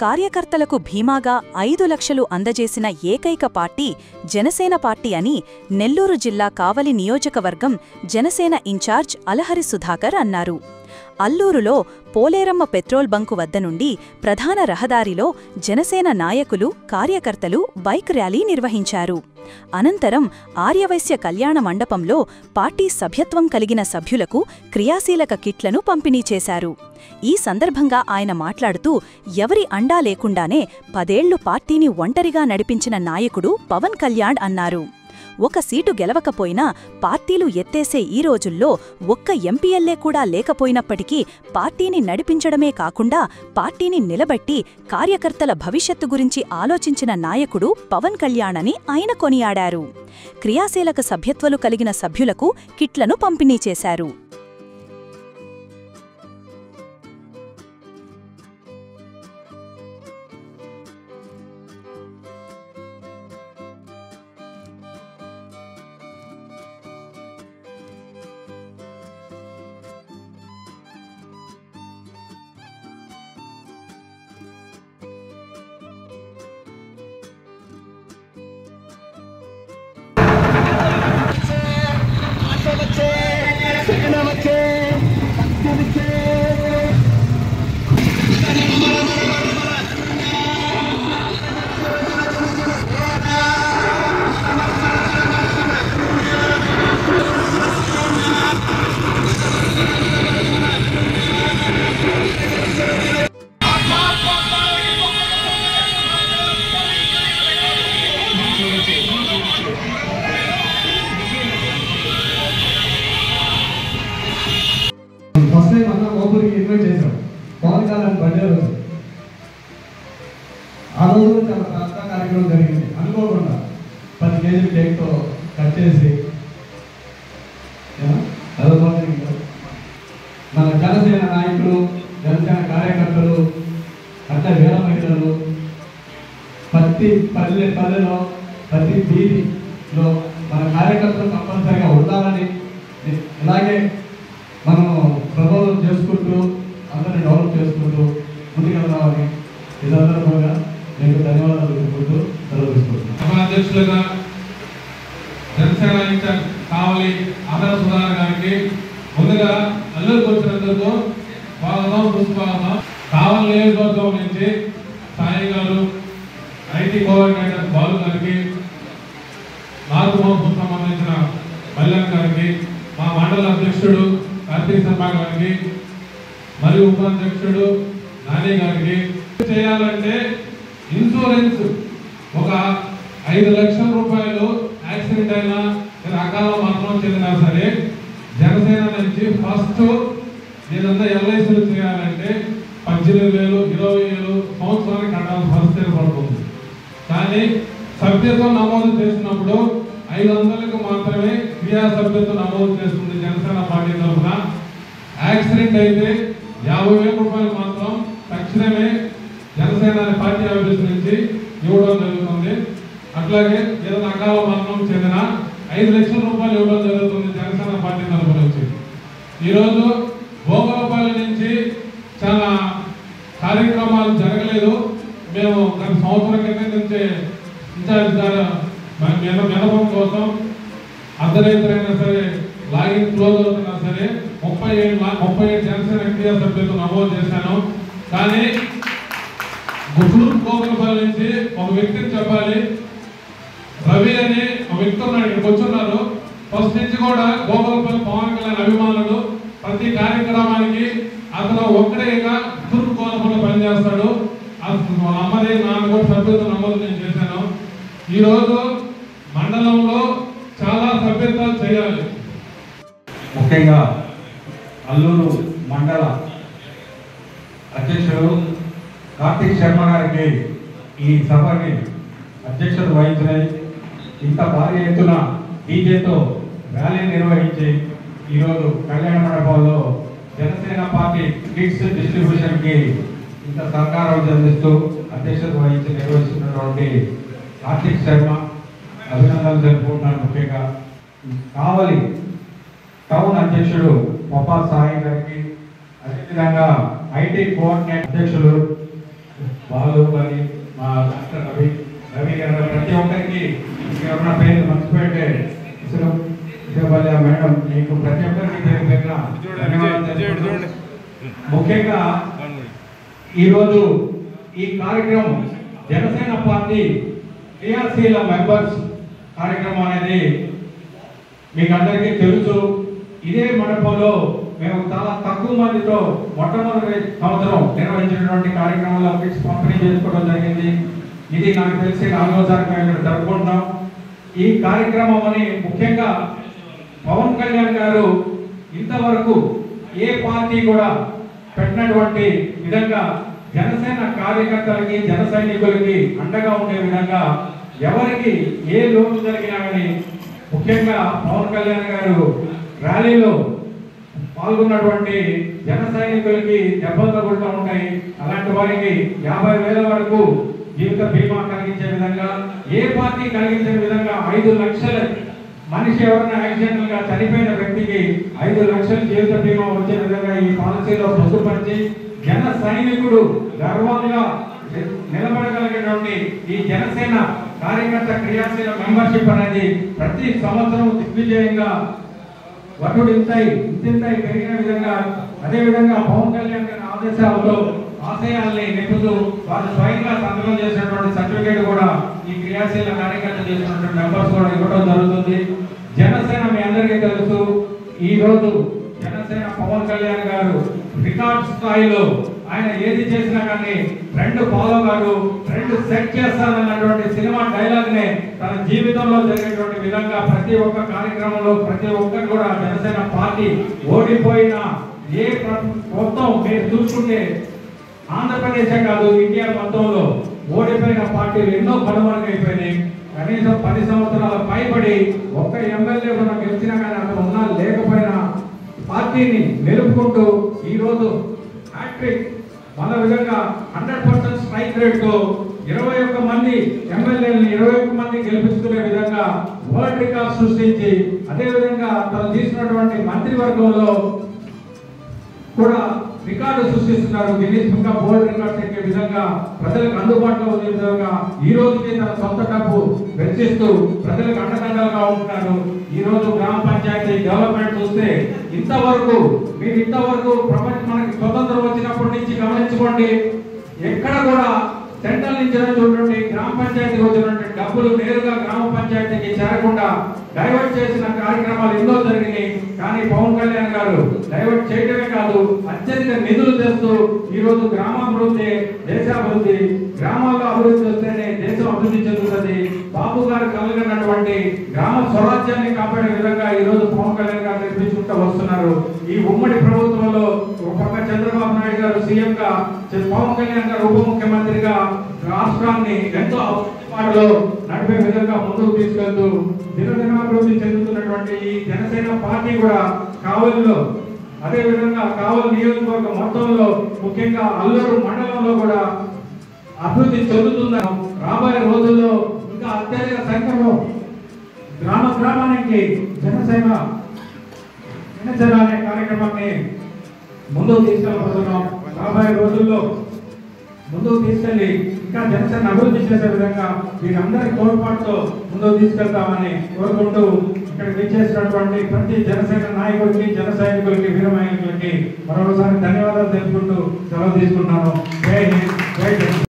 కార్యకర్తలకు భీమాగా 5 లక్షలు అందజేసిన ఏకైక పార్టీ జనసేన పార్టీ అని నెల్లూరు జిల్లా కావలి నియోజకవర్గం జనసేన ఇన్ఛార్జ్ అలహరి సుధాకర్ అన్నారు. అల్లూరులో పోలేరమ్మ పెట్రోల్ బంకు వద్ద నుండి ప్రధాన రహదారిలో జనసేన నాయకులు, కార్యకర్తలు బైక్ ర్యాలీ నిర్వహించారు. అనంతరం ఆర్యవైశ్య కళ్యాణ మండపంలో పార్టీ సభ్యత్వం కలిగిన సభ్యులకు క్రియాశీలక కిట్లను పంపిణీ చేశారు. ఈ సందర్భంగా ఆయన మాట్లాడుతూ, ఎవరి అండా లేకుండానే 10 ఏళ్లు పార్టీని ఒంటరిగా నడిపించిన నాయకుడు పవన్ కళ్యాణ్ అన్నారు. ఒక సీటు గెలవకపోయినా పార్టీలు ఎత్తేసే ఈ రోజుల్లో ఒక్క ఎంపీఎల్ఏ కూడా లేకపోయినప్పటికీ పార్టీని నడిపించడమే కాకుండా పార్టీని నిలబెట్టి కార్యకర్తల భవిష్యత్తు గురించి ఆలోచించిన నాయకుడు పవన్ కళ్యాణ్ అని ఆయన కొనియాడారు. క్రియాశీలక సభ్యత్వాలు కలిగిన సభ్యులకు కిట్లను పంపిణీ చేశారు. ఫస్ట్ టైం అన్న మోపూరికి ఇన్వైట్ చేశాం పవన్ కళ్యాణ్ బర్త్డే రోజు. ఆ రోజు చాలా పెద్ద కార్యక్రమం జరిగింది. అనుకోకుండా 10 కేజీలు కేక్తో కట్ చేసి మన జనసేన నాయకులు, జనసేన కార్యకర్తలు, అట్లా వేల మహిళలు ప్రతి పల్లెలో ప్రతి వీధిలో మన కార్యకర్తలు కంపల్సరిగా ఉండాలని, ఇలాగే మనం ప్రభావం చేసుకుంటూ అందరిని డెవలప్ చేసుకుంటూ ముందుకెళ్దామని ఈ సందర్భంగా మీకు ధన్యవాదాలు తెలుపుకుంటూ సెలవుకుంటున్నాను. అధ్యక్షులుగా జనసేన ఇన్ఛార్జ్ కావలి అలహరి సుధాకర్ గారికి ముందుగా అల్లూరుకు వచ్చినందుకు స్వాగతం, సుస్వాగతం. కావలి నియోజకవర్గం నుంచి సాయి గారు, ఐటీ కోఆర్డినేటర్ బాలు గారికి, నార్త్ మోపు సంబంధించిన కళ్యాణ్ గారికి, మా మండల అధ్యక్షుడు కార్తీక్ శర్మ గారికి మరియు ఉపాధ్యక్షుడు నాని గారికి చేయాలంటే ఇన్సూరెన్స్ ఒక 5 లక్షల రూపాయలు యాక్సిడెంట్ అయినా అకాల మరణం చెందినా సరే జనసేన నుంచి ఫస్ట్ ఏదన్నా ఎల్ఐసీలు చేయాలంటే 18,000, 20,000 సంవత్సరానికి కట్టాల్సిన పరిస్థితి పడుతుంది. కానీ సభ్యత్వం నమోదు చేసినప్పుడు 500కు మాత్రమే క్రియా సభ్యత్వం నమోదు చేస్తుంది జనసేన పార్టీ తరఫున. యాక్సిడెంట్ అయితే 50,000 రూపాయలు మాత్రం తక్షణమే జనసేన పార్టీ ఆఫీస్ నుంచి ఇవ్వడం జరుగుతుంది. అట్లాగే ఏదైనా అకాల మరణం చెందిన 5 లక్షల రూపాయలు ఇవ్వడం జరుగుతుంది జనసేన పార్టీ తరఫు నుంచి. ఈరోజు భోగరూపాయల నుంచి చాలా కార్యక్రమాలు జరగలేదు. మేము గత సంవత్సరం క్రితం నుంచే ఇన్ఛార్జ్ గారు మినపం కోసం అర్ధరైతులైనా సరే లాగిన్ క్లోజ్ అవుతున్నా సరే 37 జనసేన క్రియా సభ్యులు నమోదు చేశాను. కానీ గుంటూరు గోగులపల్లి నుంచి ఒక వ్యక్తిని చెప్పాలి, రవి అని ఒక వ్యక్తి ఉన్నాడు, ఇక్కడికి వచ్చున్నారు. ఫస్ట్ నుంచి కూడా గోగులపల్లి పవన్ కళ్యాణ్ అభిమానులు. ప్రతి కార్యక్రమానికి అతను ఒక్కడేగా తూర్పు గోగులపల్లి పనిచేస్తాడు. అమ్మది నాన్న కూడా సభ్యత్వం నమోదు నేను చేశాను. ఈరోజు మండలంలో చాలా సభ్యత్వాలు చేయాలి. ముఖ్యంగా అల్లూరు మండల అధ్యక్షుడు కార్తీక్ శర్మ గారికి ఈ సభని అధ్యక్షత వహించినాయి. ఇంత భారీ ఎత్తున డీజేతో ర్యాలీ నిర్వహించి ఈరోజు కళ్యాణ మండపంలో జనసేన పార్టీ కిట్స్ డిస్ట్రిబ్యూషన్కి ఇంత సహకారం అందిస్తూ అధ్యక్షత వహించి నిర్వహిస్తున్నటువంటి కార్తీక్ శర్మ అభినందనలు జరుపుకుంటున్నాను. ముఖ్యంగా కావలి టౌన్ అధ్యక్షుడు పప్పా సాయి గారికి, అదేవిధంగా ఐటీ కోఆర్డినేటర్ అధ్యక్షులు బాలు గారి, మా డాక్టర్ రవి గారు, ప్రతి ఒక్కరికి ఎవరన్నా పేరు మర్చిపోయింటే ఇసుకపల్లి మేడం మీకు ప్రతి ఒక్కరికి పేరు పేరున ధన్యవాదాలు. ముఖ్యంగా ఈరోజు ఈ కార్యక్రమం జనసేన పార్టీ క్రియాశీల మెంబర్స్ కార్యక్రమం అనేది మీకు అందరికీ తెలుసు. ఇదే మండపంలో మేము చాలా తక్కువ మందితో మొట్టమొదటి సంవత్సరం నిర్వహించినటువంటి కార్యక్రమంలో కిట్స్ పంపిణీ చేసుకోవడం జరిగింది. ఇది నాకు తెలిసి 4వసారి మేము ఇక్కడ జరుపుకుంటున్నాం. ఈ కార్యక్రమం అని ముఖ్యంగా పవన్ కళ్యాణ్ గారు ఇంతవరకు ఏ పార్టీ కూడా పెట్టినటువంటి విధంగా జనసేన కార్యకర్తలకి, జన సైనికులకి అండగా ఉండే విధంగా ఎవరికి ఏ లోటు జరిగినా కానీ ముఖ్యంగా పవన్ కళ్యాణ్ గారు ర్యాలీలో పాల్గొన్నటువంటి జన సైనికులకి దెబ్బలు తగులుతూ ఉంటాయి. అలాంటి వారికి 50,000 వరకు జీవిత బీమా కలిగించే విధంగా, ఏ పార్టీ కలిగించే విధంగా 5 లక్షల మనిషి ఎవరైనా యాక్సిడెంటల్ గా చనిపోయిన వ్యక్తికి 5 లక్షల జీవిత బీమా వచ్చే విధంగా ఈ పాలసీలో పొందుపరిచి జన సైనికుడు గర్వంగా నిలబడగలిగినటువంటి ఈ జనసేన కార్యకర్త క్రియాశీల మెంబర్షిప్ అనేది ప్రతి సంవత్సరం దిగ్విజయంగా వటుడింతాయి పెరిగిన విధంగా, అదే విధంగా పవన్ కళ్యాణ్ గారి ఆదేశాలతో ఆశయాల్ని నింపుతూ వారు స్వయంగా సంతకం చేసినటువంటి సర్టిఫికేట్ కూడా ఈ క్రియాశీల కార్యకర్త చేసినటువంటి మెంబర్స్ కూడా ఇవ్వడం జరుగుతుంది. జనసేన మీ అందరికీ తెలుసు, ఈ రోజు జనసేన పవన్ కళ్యాణ్ గారు రికార్డ్ స్థాయిలో ఆయన ఏది చేసినా కానీ 2 ఫాలో గారు 2 సెట్ చేస్తానన్నటువంటి సినిమా డైలాగ్ నే తన జీవితంలో జరిగేటువంటి విధంగా ప్రతి ఒక్క కార్యక్రమంలో ప్రతి ఒక్కరు కూడా జనసేన పార్టీ ఓడిపోయిన ఏ మొత్తం మీరు చూసుకుంటే ఆంధ్రప్రదేశే కాదు ఇండియా మొత్తంలో ఓడిపోయిన పార్టీలు ఎన్నో కనుమరుగైపోయినాయి. కనీసం 10 సంవత్సరాల పైబడి ఒక్క ఎమ్మెల్యే కూడా గెలిచినా కానీ అక్కడ ఉన్నా లేకపోయినా పార్టీని నిలుపుకుంటూ ఈ రోజు హ్యాట్రిక్ మన విధంగా 100% స్ట్రైక్ రేట్ తో 21 మంది ఎమ్మెల్యేలను 21 మంది గెలిపించుకునే విధంగా వరల్డ్ రికార్డ్ సృష్టించి, అదే విధంగా తను తీసుకున్నటువంటి మంత్రివర్గంలో కూడా రికార్డు సృష్టిస్తున్నారు. Guinness book of world records ఎక్కే విధంగా ప్రజలకు అందుబాటులో ఉండే విధంగా ఈ రోజుకి తన సొంత డబ్బు వెచ్చిస్తూ ప్రజలకు అండదండలుగా ఉంటున్నారు. ఈ రోజు గ్రామ పంచాయతీ డెవలప్మెంట్ చూస్తే ఇంతవరకు ప్రపంచం మనకి స్వతంత్రం వచ్చినప్పటి నుంచి గమనించుకోండి, ఎక్కడ కూడా సెంట్రల్ నుంచి చూడండి గ్రామ పంచాయతీ వచ్చినటువంటి డబ్బులు నేరుగా గ్రామ పంచాయతీకి చేరకుండా డైవర్ట్ చేసిన కార్యక్రమాలు ఎన్నో జరిగినాయి. కానీ పవన్ కళ్యాణ్ గారు డైవర్ట్ చేయడమే కాదు, అత్యధిక నిధులు తెస్తూ ఈ రోజు గ్రామాభివృద్ధి దేశాభివృద్ధి, గ్రామాల్లో అభివృద్ధి వస్తేనే దేశం అభివృద్ధి చెందుతుంది. బాబు గారు కలిగినటువంటి గ్రామ స్వరాజ్యాన్ని కాపాడే విధంగా ఈ రోజు పవన్ కళ్యాణ్ గారు నిర్మించుకుంటూ వస్తున్నారు. ఈ ఉమ్మడి ప్రభుత్వంలో ఒక పక్క చంద్రబాబు నాయుడు గారు సీఎం గా, పవన్ కళ్యాణ్ గారు ఉప ముఖ్యమంత్రిగా రాష్ట్రాన్ని ఎంతో పాటలో నడిపే విధంగా ముందుకు తీసుకెళ్తూ దినదినాభివృద్ధి చెందుతున్నటువంటి ఈ జనసేన పార్టీ కూడా కావలిలో, అదే విధంగా కావలి నియోజకవర్గం మొత్తంలో ముఖ్యంగా అల్లూరు మండలంలో కూడా అభివృద్ధి చెందుతుందని, రాబోయే రోజుల్లో ఇంకా అత్యధిక సంఖ్యలో గ్రామానికి జనసేన అనే కార్యక్రమాన్ని ముందుకు తీసుకెళ్ళబోతున్నాం. రాబోయే రోజుల్లో ముందుకు తీసుకెళ్లి ఇంకా జనసేన అభివృద్ధి చేసే విధంగా వీరందరి తోడ్పాటుతో ముందుకు తీసుకెళ్తామని కోరుకుంటూ ఇక్కడ విచ్చేసినటువంటి ప్రతి జనసేన నాయకుడికి, జన సైనికులకి, వీర నాయకులకి మరోసారి ధన్యవాదాలు తెలుపుకుంటూ సెలవు తీసుకుంటున్నాను. జై హింద్, జై జనసేన.